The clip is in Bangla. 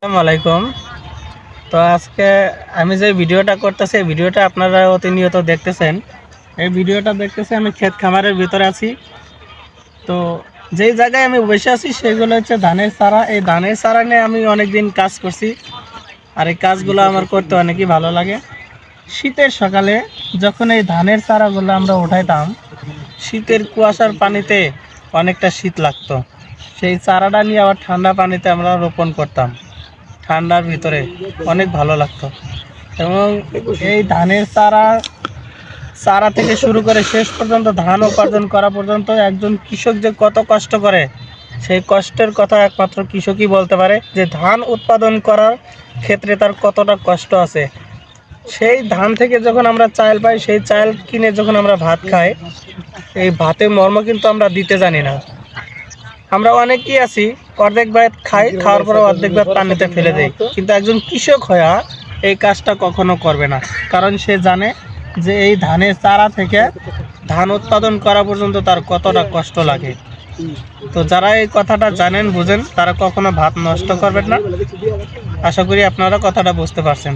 আসসালামু আলাইকুম। তো আজকে আমি যে ভিডিওটা করতেছি, এই ভিডিওটা আপনারা প্রতিনিয়ত দেখতেছেন। এই ভিডিওটা দেখতেছি আমি ক্ষেত খামারের ভিতরে আছি। তো যেই জায়গায় আমি বসে আছি সেগুলো হচ্ছে ধানের চারা। এই ধানের চারা নিয়ে আমি অনেক দিন কাজ করছি, আর এই কাজগুলো আমার করতে অনেকই ভালো লাগে। শীতের সকালে যখন এই ধানের চারাগুলো আমরা উঠাইতাম, শীতের কুয়াশার পানিতে অনেকটা শীত লাগতো। সেই চারাটা নিয়ে আবার ঠান্ডা পানিতে আমরা রোপণ করতাম, ঠান্ডার ভিতরে অনেক ভালো লাগতো। এবং এই ধানের চারা চারা থেকে শুরু করে শেষ পর্যন্ত ধান উপার্জন করা পর্যন্ত একজন কৃষক যে কত কষ্ট করে, সেই কষ্টের কথা একমাত্র কৃষকই বলতে পারে, যে ধান উৎপাদন করার ক্ষেত্রে তার কতটা কষ্ট আছে। সেই ধান থেকে যখন আমরা চাল পাই, সেই চাল কিনে যখন আমরা ভাত খাই, এই ভাতের মর্ম কিন্তু আমরা দিতে জানি না। আমরা অনেকেই আছি অর্ধেক ভাত খাই, খাওয়ার পরে অর্ধেক ভাত পানিতে ফেলে দেয়, কিন্তু একজন কৃষক হয়ে এই কাজটা কখনো করবে না। কারণ সে জানে যে এই ধানের চারা থেকে ধান উৎপাদন করা পর্যন্ত তার কতটা কষ্ট লাগে। তো যারা এই কথাটা জানেন, বুঝেন, তারা কখনো ভাত নষ্ট করবেন না। আশা করি আপনারা কথাটা বুঝতে পারছেন।